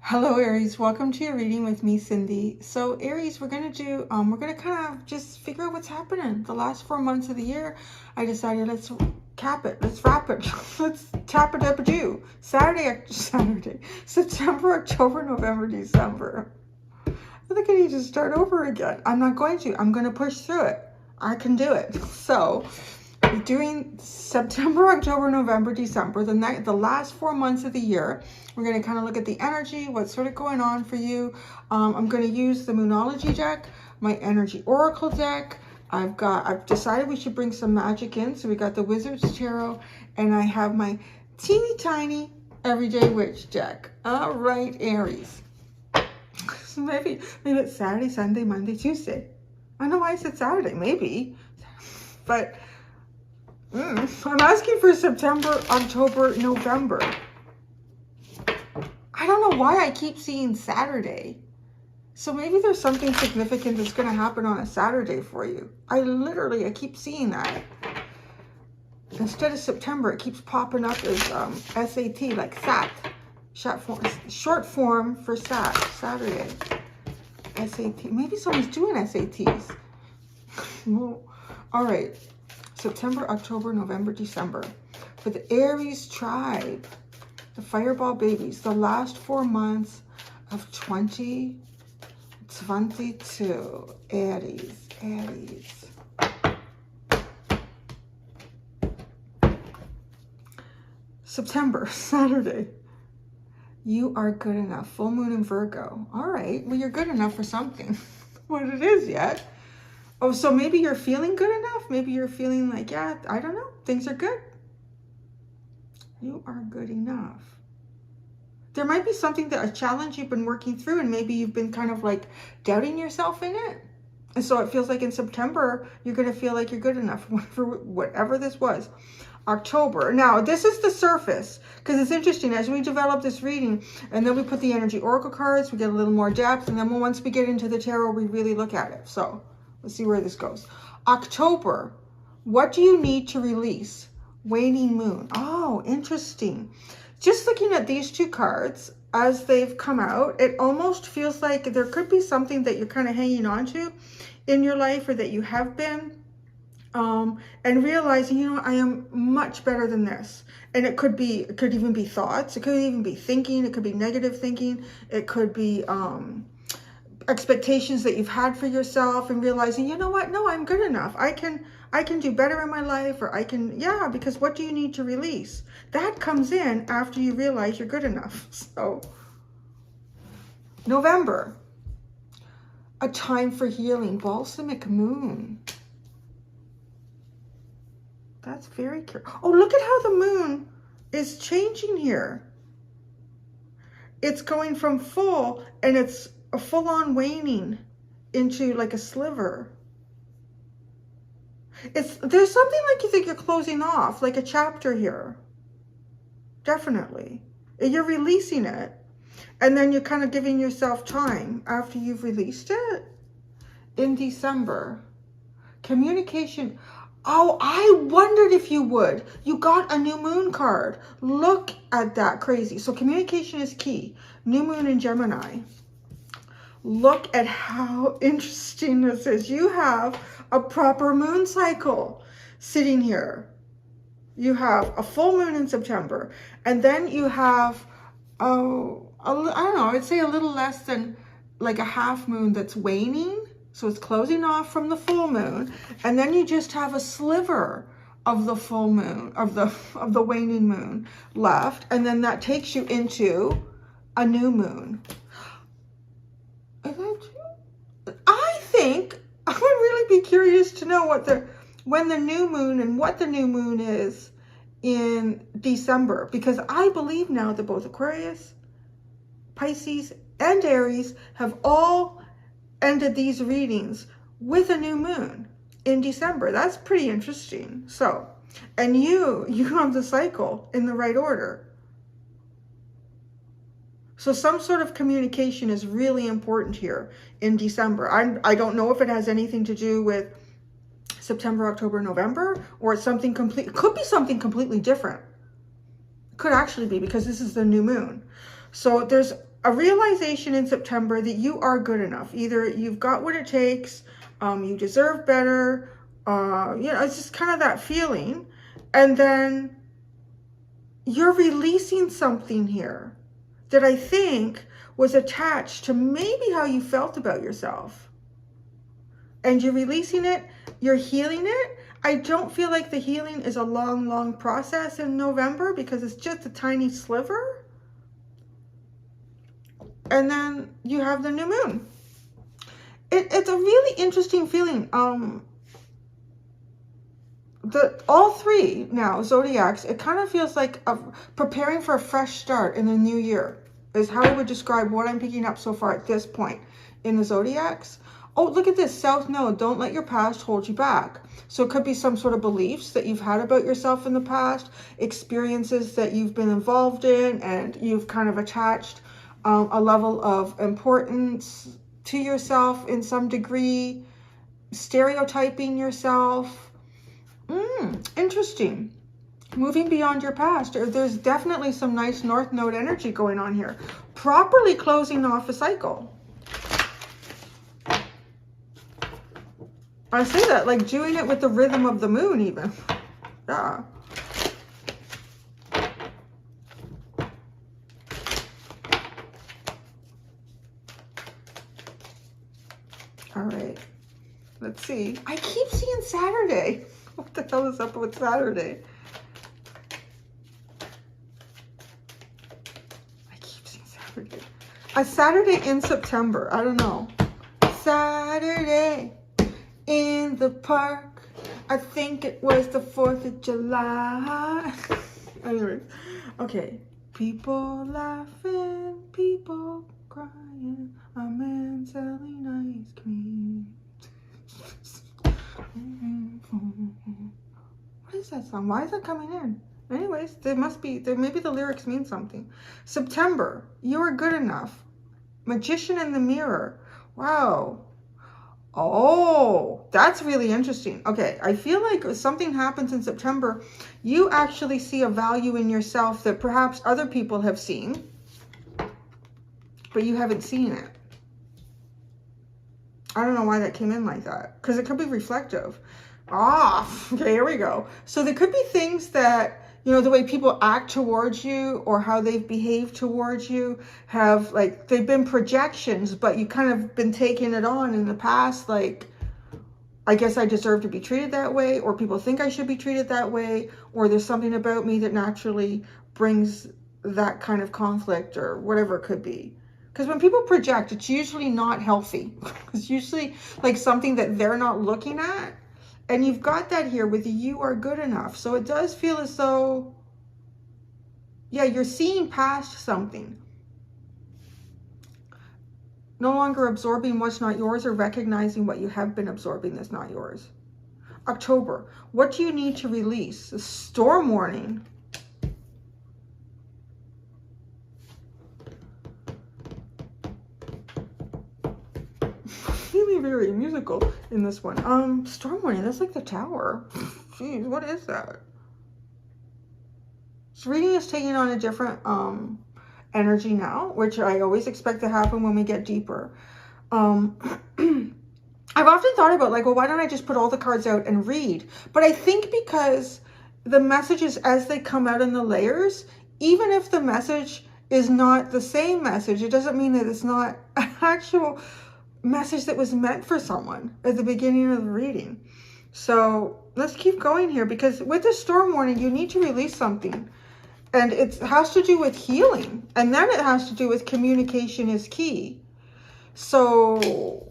Hello Aries, welcome to your reading with me, Cindy. So Aries, we're gonna kind of just figure out what's happening. The last 4 months of the year, I decided let's cap it, let's wrap it, let's tap it up a do. Saturday, September, October, November, December. I think I need to start over again. I'm not going to, I'm gonna push through it. I can do it. So doing September, October, November, December, the last 4 months of the year. We're going to kind of look at the energy, what's sort of going on for you. I'm going to use the Moonology deck, my Energy Oracle deck. I've decided we should bring some magic in. So we got the Wizard's Tarot, and I have my teeny tiny Everyday Witch deck. All right, Aries. So maybe it's Saturday, Sunday, Monday, Tuesday. I don't know why I said Saturday, maybe. But I'm asking for September, October, November. I don't know why I keep seeing Saturday. So maybe there's something significant that's going to happen on a Saturday for you. I keep seeing that. Instead of September, it keeps popping up as SAT, like SAT. Short form for SAT, Saturday. SAT. Maybe someone's doing SATs. Well, all right. September, October, November, December. For the Aries tribe, the Fireball babies, the last 4 months of 2022. Aries. September, Saturday. You are good enough. Full moon in Virgo. All right. Well, you're good enough for something. What it is yet. Oh, so maybe you're feeling good enough. Maybe you're feeling like, yeah, I don't know. Things are good. You are good enough. There might be a challenge you've been working through, and maybe you've been kind of like doubting yourself in it. And so it feels like in September, you're going to feel like you're good enough for whatever this was. October. Now, this is the surface, because it's interesting. As we develop this reading, and then we put the Energy Oracle cards, we get a little more depth, and then once we get into the tarot, we really look at it. So let's see where this goes. October. What do you need to release? Waning moon. Oh, interesting. Just looking at these two cards as they've come out, it almost feels like there could be something that you're kind of hanging on to in your life, or that you have been, and realizing, you know, I am much better than this. And it could even be thoughts. It could even be thinking. It could be negative thinking. It could be expectations that you've had for yourself, and realizing, you know what, no, I'm good enough. I can do better in my life, or yeah, because what do you need to release? That comes in after you realize you're good enough. So November, a time for healing, balsamic moon. That's very curious. Oh, look at how the moon is changing here. It's going from full, and it's a full-on waning into like a sliver. There's something like you think you're closing off, like a chapter here. Definitely. You're releasing it, and then you're kind of giving yourself time after you've released it. In December, communication. Oh, I wondered if you would. You got a new moon card. Look at that, crazy. So communication is key. New moon in Gemini. Look at how interesting this is. You have a proper moon cycle sitting here. You have a full moon in September, and then you have, I don't know, I'd say a little less than like a half moon that's waning. So it's closing off from the full moon, and then you just have a sliver of the full moon, of the waning moon left, and then that takes you into a new moon. Is that true? I think I would really be curious to know when the new moon and what the new moon is in December, because I believe now that both Aquarius, Pisces, and Aries have all ended these readings with a new moon in December. That's pretty interesting. So, and you have the cycle in the right order. So some sort of communication is really important here in December. I don't know if it has anything to do with September, October, November, or it's something complete. It could be something completely different. It could actually be, because this is the new moon. So there's a realization in September that you are good enough. Either you've got what it takes, you deserve better, you know, it's just kind of that feeling. And then you're releasing something here that I think was attached to maybe how you felt about yourself. And you're releasing it, you're healing it. I don't feel like the healing is a long, long process in November because it's just a tiny sliver. And then you have the new moon. It's a really interesting feeling. All three now zodiacs, it kind of feels like preparing for a fresh start in the new year is how I would describe what I'm picking up so far at this point in the zodiacs. Oh, look at this, South Node. Don't let your past hold you back. So it could be some sort of beliefs that you've had about yourself in the past, experiences that you've been involved in, and you've kind of attached a level of importance to yourself in some degree, stereotyping yourself. Interesting. Moving beyond your past. There's definitely some nice North Node energy going on here. Properly closing off a cycle. I say that like doing it with the rhythm of the moon even. Yeah. All right. Let's see. I keep seeing Saturday. What the hell is up with Saturday? I keep seeing Saturday. A Saturday in September. I don't know. Saturday in the park. I think it was the 4th of July. Anyways. Okay. People laughing. People crying. A man selling ice cream. What is that song? Why is that coming in? Anyways, maybe the lyrics mean something. September, you are good enough. Magician in the mirror. Wow. Oh, that's really interesting. Okay, I feel like if something happens in September, you actually see a value in yourself that perhaps other people have seen, but you haven't seen it. I don't know why that came in like that, because it could be reflective. Okay, here we go. So there could be things that, you know, the way people act towards you or how they've behaved towards you have, like, they've been projections, but you kind of been taking it on in the past, like, I guess I deserve to be treated that way, or people think I should be treated that way, or there's something about me that naturally brings that kind of conflict or whatever it could be. Because when people project, it's usually not healthy. It's usually like something that they're not looking at. And you've got that here with you are good enough. So it does feel as though, yeah, you're seeing past something. No longer absorbing what's not yours or recognizing what you have been absorbing that's not yours. October, what do you need to release? A storm warning. Really very musical in this one. Storm warning, that's like the tower. Jeez, what is that? So reading is taking on a different energy now, which I always expect to happen when we get deeper. I've often thought about, like, well, why don't I just put all the cards out and read? But I think because the messages as they come out in the layers, even if the message is not the same message, it doesn't mean that it's not an actual message that was meant for someone at the beginning of the reading. So let's keep going here, because with the storm warning, you need to release something. And it has to do with healing. And then it has to do with communication is key. So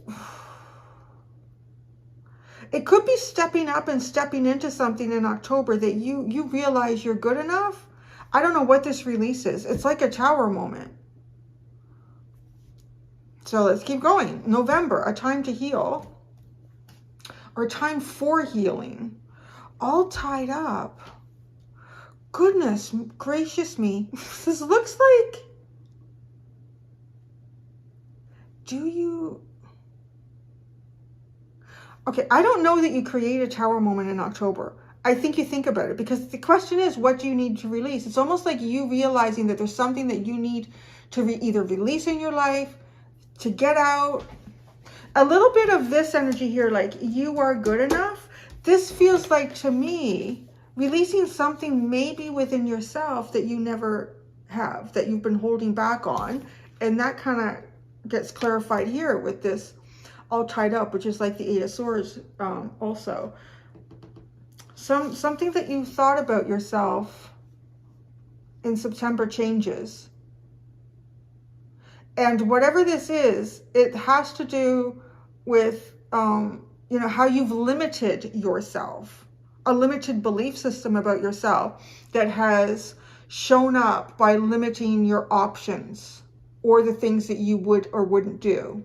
it could be stepping up and stepping into something in October that you realize you're good enough. I don't know what this release is. It's like a tower moment. So let's keep going. November, a time to heal. Or a time for healing. All tied up. Goodness gracious me. This looks like... Do you... Okay, I don't know that you create a tower moment in October. I think you think about it, because the question is, what do you need to release? It's almost like you realizing that there's something that you need to either release in your life, to get out. A little bit of this energy here, like you are good enough. This feels like, to me, releasing something maybe within yourself that you never have, that you've been holding back on. And that kind of gets clarified here with this all tied up, which is like the Eight of Swords also. Something that you thought about yourself in September changes. And whatever this is, it has to do with, you know, how you've limited yourself. A limited belief system about yourself that has shown up by limiting your options or the things that you would or wouldn't do.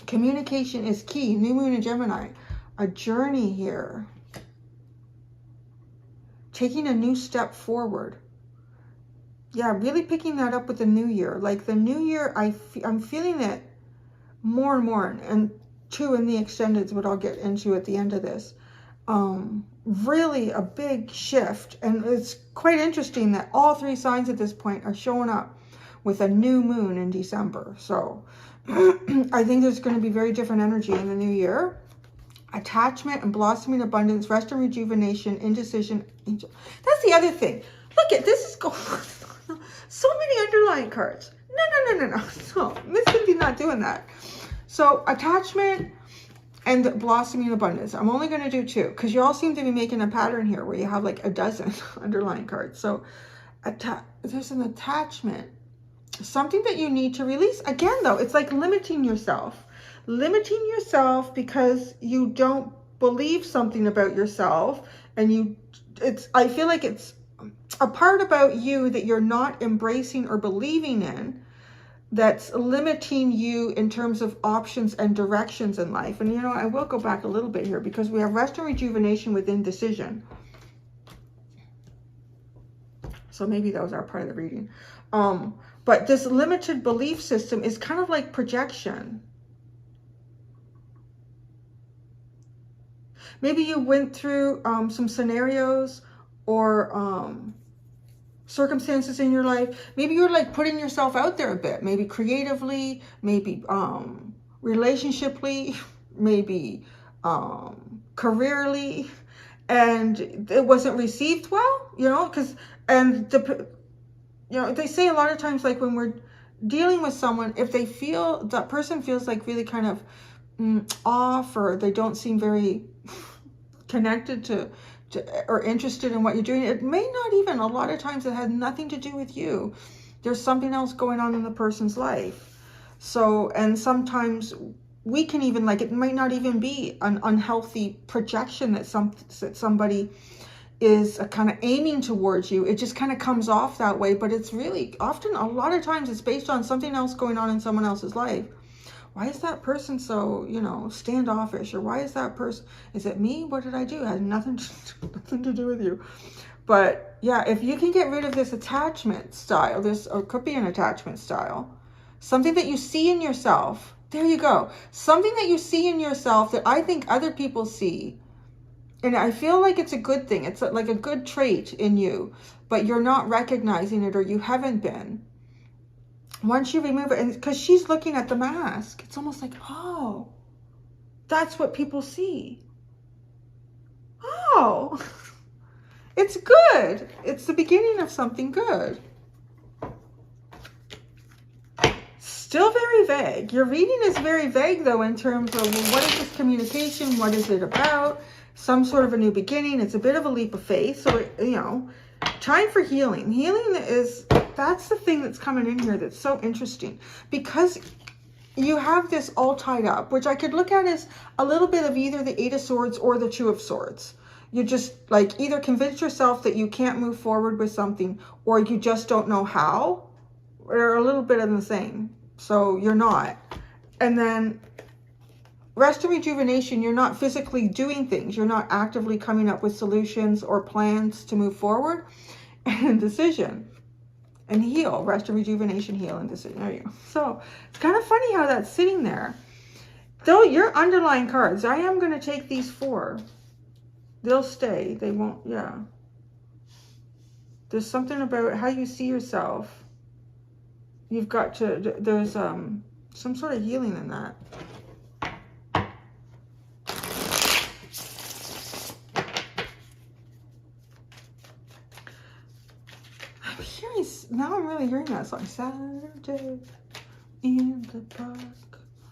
Communication is key. New Moon in Gemini. A journey here. Taking a new step forward. Yeah, really picking that up with the new year. Like the new year, I'm feeling it more and more. And two in the extendeds, what I'll get into at the end of this. Really a big shift. And it's quite interesting that all three signs at this point are showing up with a new moon in December. So I think there's going to be very different energy in the new year. Attachment and blossoming abundance, rest and rejuvenation, indecision. That's the other thing. Look at this is going on. So many underlying cards. No. Miss Cindy's not doing that. So attachment and blossoming abundance. I'm only going to do two because you all seem to be making a pattern here where you have like a dozen underlying cards. So there's an attachment. Something that you need to release. Again, though, it's like limiting yourself. Limiting yourself because you don't believe something about yourself, and I feel like it's a part about you that you're not embracing or believing in, that's limiting you in terms of options and directions in life. And you know, I will go back a little bit here because we have rest and rejuvenation with indecision. So maybe those are part of the reading. But this limited belief system is kind of like projection. Maybe you went through some scenarios or circumstances in your life. Maybe you're like putting yourself out there a bit, maybe creatively, maybe relationshiply, maybe careerly, and it wasn't received well, you know, you know, they say a lot of times, like when we're dealing with someone, if they feel, that person feels like really kind of off, or they don't seem very connected to or interested in what you're doing, it may not even, a lot of times it has nothing to do with you. There's something else going on in the person's life. So, and sometimes we can even, like, it might not even be an unhealthy projection that somebody is kind of aiming towards you. It just kind of comes off that way, but it's really often, a lot of times it's based on something else going on in someone else's life. Why is that person so, you know, standoffish? Or why is that person, is it me? What did I do? It had nothing to do with you. But yeah, if you can get rid of this attachment style, or could be an attachment style, something that you see in yourself, there you go. Something that you see in yourself that I think other people see. And I feel like it's a good thing. It's like a good trait in you, but you're not recognizing it, or you haven't been. Once you remove it, and because she's looking at the mask, it's almost like, oh, that's what people see. Oh, it's good. It's the beginning of something good. Still very vague. Your reading is very vague, though, in terms of, well, what is this communication? What is it about? Some sort of a new beginning. It's a bit of a leap of faith. So, you know, time for healing. Healing is, that's the thing that's coming in here that's so interesting. Because you have this all tied up, which I could look at as a little bit of either the Eight of Swords or the Two of Swords. You just, like, either convince yourself that you can't move forward with something, or you just don't know how, or a little bit of the same. So you're not. And then rest and rejuvenation, you're not physically doing things. You're not actively coming up with solutions or plans to move forward. And decision and heal. Rest and rejuvenation, heal, and decision. There you go. So it's kind of funny how that's sitting there. Though your underlying cards, I am going to take these 4. They'll stay. They won't, yeah. There's something about how you see yourself. You've got to, there's some sort of healing in that. I'm hearing, now I'm really hearing that song. Saturday in the park.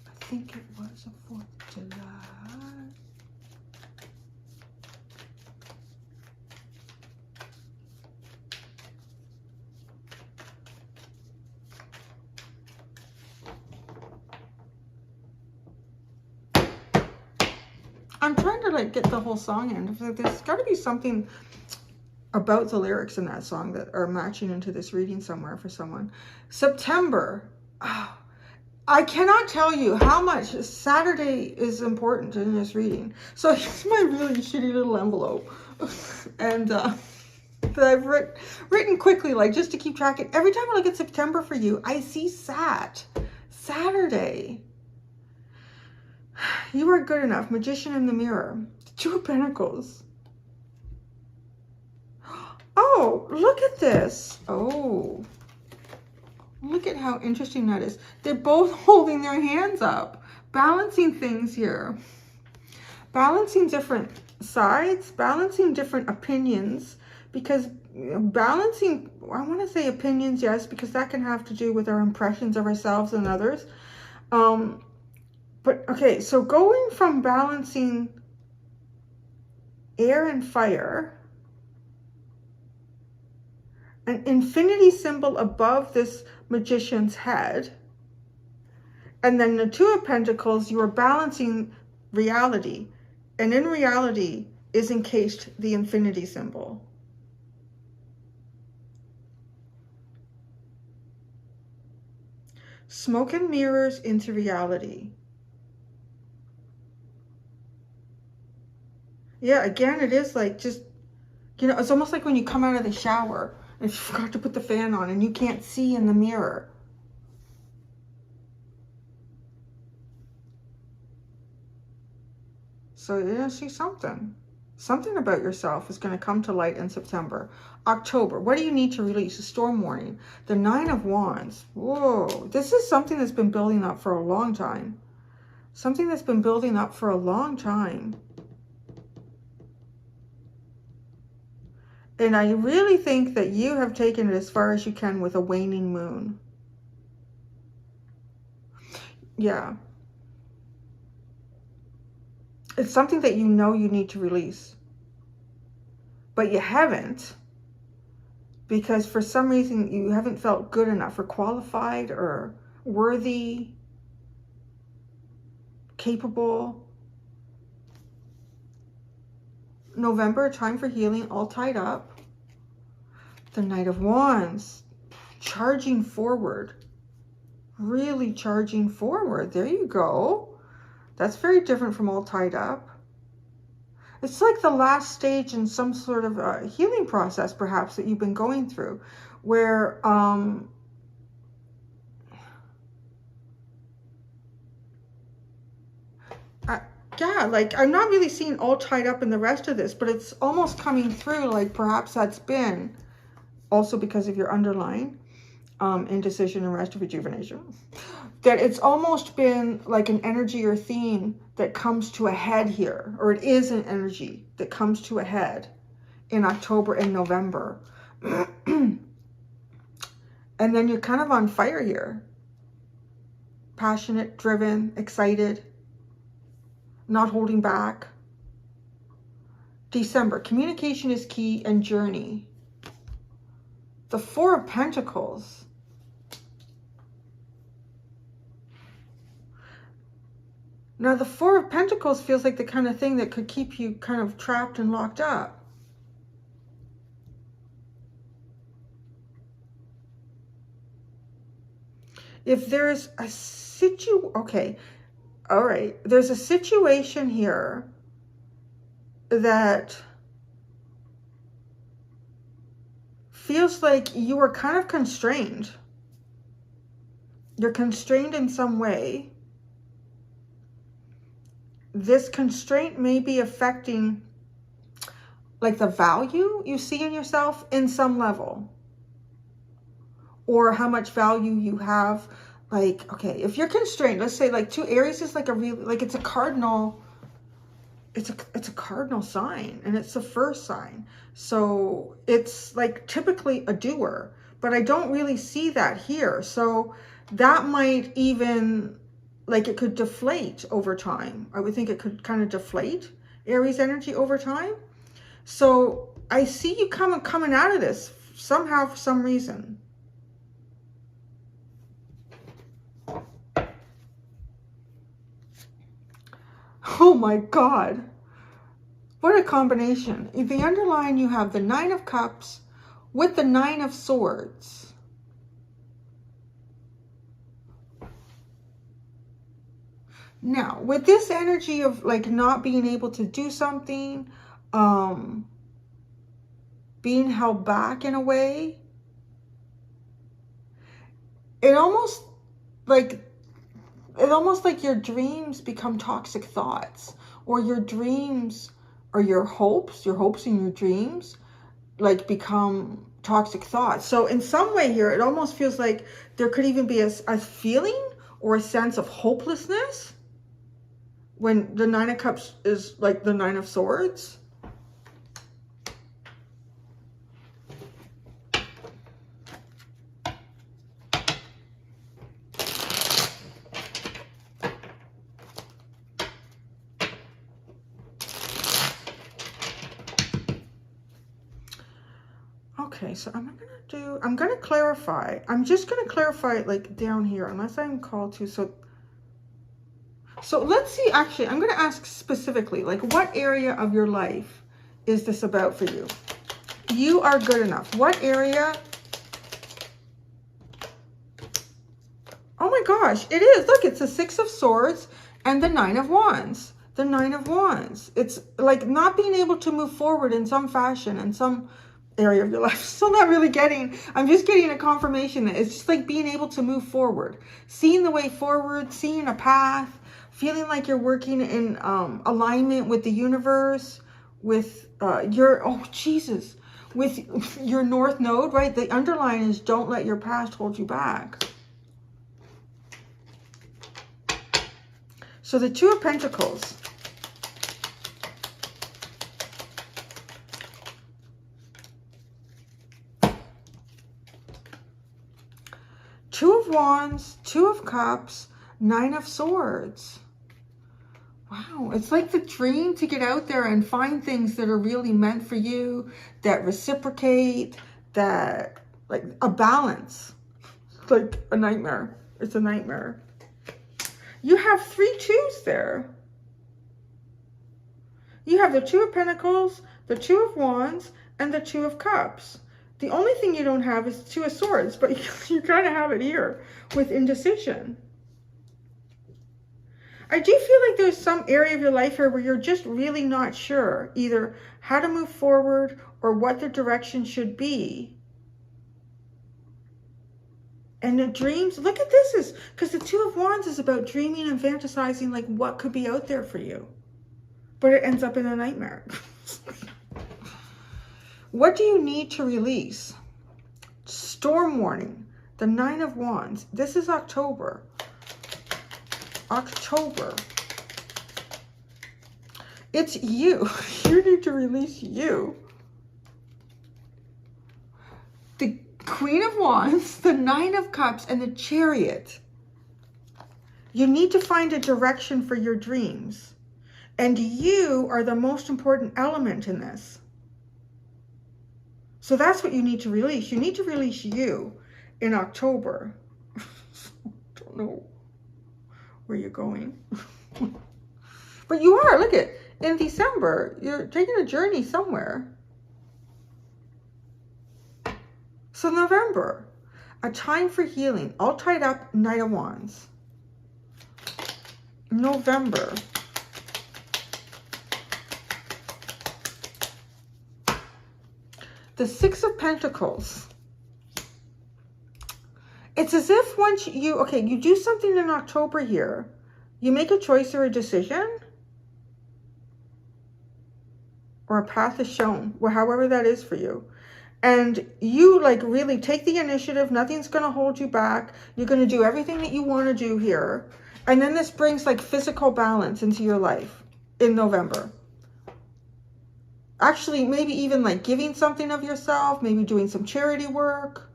I think it was a 4th of July. I'm trying to like get the whole song in. There's got to be something about the lyrics in that song that are matching into this reading somewhere for someone. September. Oh, I cannot tell you how much Saturday is important in this reading. So here's my really shitty little envelope. And that I've written quickly, like just to keep track. Every time I look at September for you, I see Saturday. You are good enough. Magician in the mirror. 2 of Pentacles. Oh, look at this. Oh, look at how interesting that is. They're both holding their hands up, balancing things here. Balancing different sides, balancing different opinions, because balancing, I want to say opinions, yes, because that can have to do with our impressions of ourselves and others. But okay, so going from balancing air and fire, an infinity symbol above this magician's head, and then the 2 of Pentacles, you are balancing reality, and in reality is encased the infinity symbol. Smoke and mirrors into reality. Yeah, again, it is like just, you know, it's almost like when you come out of the shower and you forgot to put the fan on and you can't see in the mirror. So you're going to see something. Something about yourself is going to come to light in September. October, what do you need to release? A storm warning. The 9 of Wands. Whoa, this is something that's been building up for a long time. Something that's been building up for a long time. And I really think that you have taken it as far as you can with a waning moon. Yeah. It's something that you know you need to release. But you haven't. Because for some reason you haven't felt good enough or qualified or worthy, capable. November, time for healing, all tied up. The Knight of Wands, charging forward. Really charging forward. There you go. That's very different from all tied up. It's like the last stage in some sort of healing process, perhaps, that you've been going through, where yeah, like I'm not really seeing all tied up in the rest of this, but it's almost coming through like perhaps that's been also because of your underlying indecision and rest of rejuvenation. That it's almost been like an energy or theme that comes to a head here, or it is an energy that comes to a head in October and November. And then you're kind of on fire here. Passionate, driven, excited, not holding back. December, communication is key and journey. The 4 of Pentacles. Now, the 4 of Pentacles feels like the kind of thing that could keep you kind of trapped and locked up. If there's a okay, all right, there's a situation here that feels like you are kind of constrained. You're constrained in some way. This constraint may be affecting like the value you see in yourself in some level, or how much value you have. Like, okay, if you're constrained, let's say like 2 Aries is like a really, like it's a cardinal, it's a cardinal sign, and it's the first sign. So it's like typically a doer, but I don't really see that here. So that might even, like, it could deflate over time. I would think it could kind of deflate Aries energy over time. So I see you coming out of this somehow, for some reason. Oh my God. What a combination. In the underline, you have the 9 of Cups with the 9 of Swords. Now, with this energy of like not being able to do something, being held back in a way, it almost like your dreams become toxic thoughts, or your dreams or your hopes and your dreams like become toxic thoughts. So in some way here, it almost feels like there could even be a feeling or a sense of hopelessness when the 9 of Cups is like the 9 of Swords. Okay, so I'm gonna clarify. I'm just gonna clarify it like down here, unless I'm called to. So let's see, actually, I'm gonna ask specifically, like, what area of your life is this about for you? You are good enough. What area? Oh my gosh, it is. Look, it's the 6 of Swords and the 9 of Wands. The 9 of Wands. It's like not being able to move forward in some fashion, in some area of your life. Still not really getting, I'm just getting a confirmation that it's just like being able to move forward, seeing the way forward, seeing a path, feeling like you're working in alignment with the universe, with your, oh Jesus, with your North Node, right? The underline is don't let your past hold you back. So the 2 of Pentacles. Two of Wands, 2 of Cups, 9 of Swords. Wow, it's like the dream to get out there and find things that are really meant for you, that reciprocate, that, like, a balance. It's like a nightmare. It's a nightmare. You have 3 2s there. You have the 2 of Pentacles, the 2 of Wands, and the 2 of Cups. The only thing you don't have is 2 of Swords, but you kind of have it here with indecision. I do feel like there's some area of your life here where you're just really not sure either how to move forward or what the direction should be. And the dreams, look at this, is because the 2 of Wands is about dreaming and fantasizing like what could be out there for you. But it ends up in a nightmare. What do you need to release? Storm warning, the 9 of Wands. This is October. October. It's you. You need to release you. The Queen of Wands, the 9 of Cups, and the Chariot. You need to find a direction for your dreams. And you are the most important element in this. So that's what you need to release. You need to release you in October. Don't know where you're going. But you are, look at, in December, you're taking a journey somewhere. So November, a time for healing, all tied up, Knight of Wands. November. The 6 of Pentacles. It's as if once you, okay, you do something in October here, you make a choice or a decision, or a path is shown, or however that is for you. And you like really take the initiative. Nothing's going to hold you back. You're going to do everything that you want to do here. And then this brings like physical balance into your life in November. Actually, maybe even like giving something of yourself, maybe doing some charity work.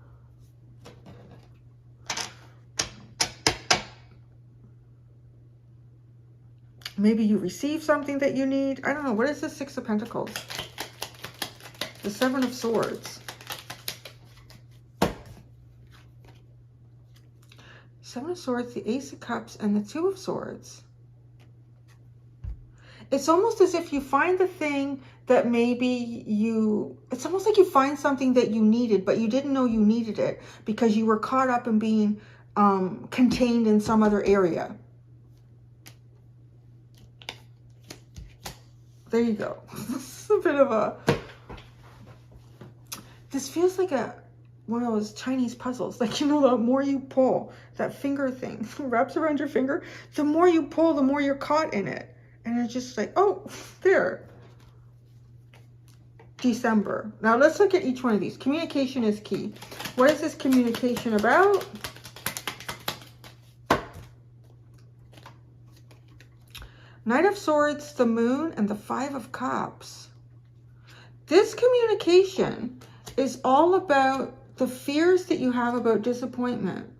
Maybe you receive something that you need. I don't know. What is the Six of Pentacles? The Seven of Swords. Seven of Swords, the Ace of Cups, and the Two of Swords. It's almost as if you find the thing that maybe you... It's almost like you find something that you needed, but you didn't know you needed it because you were caught up in being contained in some other area. There you go. This is a bit of a... This feels like one of those Chinese puzzles. Like, you know, the more you pull, that finger thing wraps around your finger, the more you pull, the more you're caught in it. And it's just like, oh, there. December. Now let's look at each one of these. Communication is key. What is this communication about? Knight of Swords, the Moon, and the Five of Cups. This communication is all about the fears that you have about disappointment.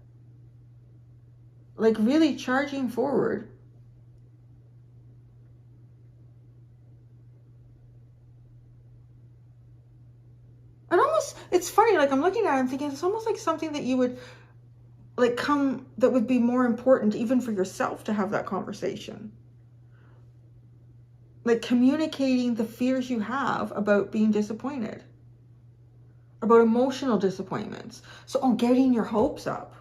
Like really charging forward. And almost, it's funny, like I'm looking at it, I'm thinking it's almost like something that you would like that would be more important even for yourself to have that conversation. Like communicating the fears you have about being disappointed. About emotional disappointments. So, getting your hopes up.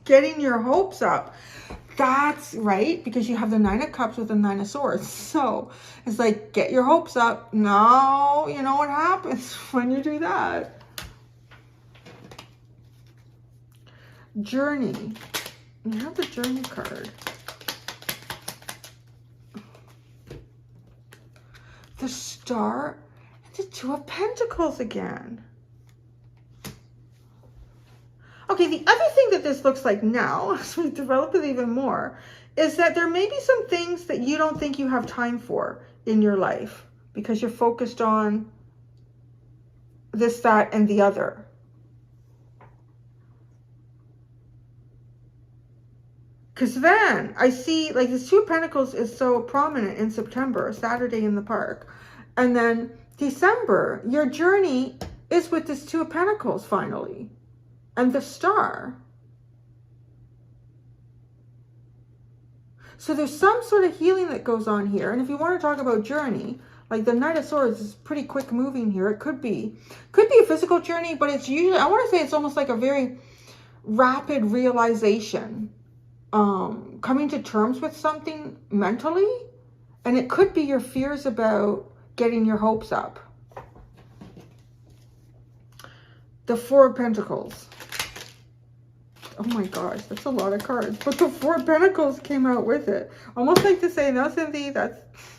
Getting your hopes up. That's right, because you have the Nine of Cups with the Nine of Swords. So, it's like, get your hopes up. No, you know what happens when you do that? Journey. You have the Journey card. The Star and the Two of Pentacles again. Okay, the other thing that this looks like now, as we develop it even more, is that there may be some things that you don't think you have time for in your life because you're focused on this, that, and the other. Because then I see like this Two of Pentacles is so prominent in September, Saturday in the park. And then December, your journey is with this Two of Pentacles finally. And the Star. So there's some sort of healing that goes on here. And if you want to talk about journey, like the Knight of Swords is pretty quick moving here. It could be a physical journey, but it's usually, I want to say it's almost like a very rapid realization. Coming to terms with something mentally. And it could be your fears about getting your hopes up. The Four of Pentacles. Oh my gosh, that's a lot of cards. But the Four of Pentacles came out with it. Almost like to say, no, Cynthia, that's,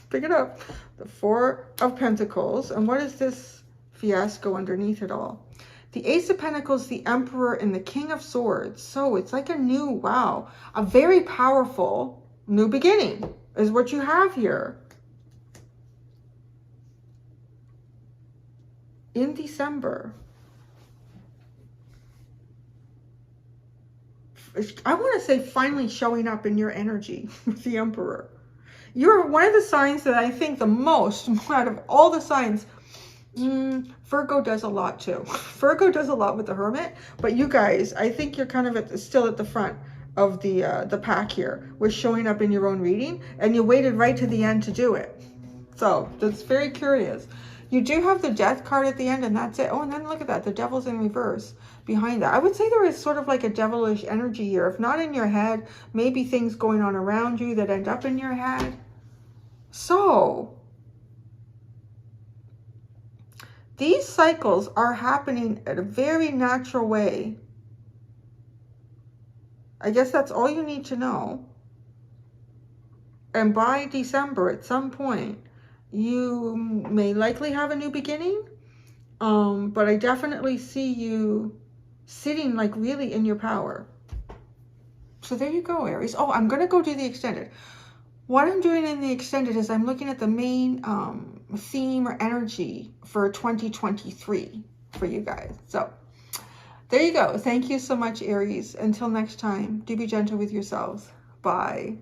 pick it up. The Four of Pentacles. And what is this fiasco underneath it all? The Ace of Pentacles, the Emperor, and the King of Swords. So it's like a new, wow, a very powerful new beginning is what you have here. In December. I want to say finally showing up in your energy with the Emperor. You're one of the signs that I think the most out of all the signs. Virgo does a lot too. Virgo does a lot with the Hermit, but you guys, I think you're kind of still at the front of the pack here with showing up in your own reading, and you waited right to the end to do it. So that's very curious. You do have the Death card at the end, and that's it. Oh, and then look at that, the Devil's in reverse behind that. I would say there is sort of like a devilish energy here. If not in your head, maybe things going on around you that end up in your head. So these cycles are happening at a very natural way. I guess that's all you need to know. And by December, at some point, You may likely have a new beginning, but I definitely see you sitting like really in your power. So there you go, Aries. Oh, I'm going to go do the extended. What I'm doing in the extended is I'm looking at the main theme or energy for 2023 for you guys. So there you go. Thank you so much, Aries. Until next time, do be gentle with yourselves. Bye.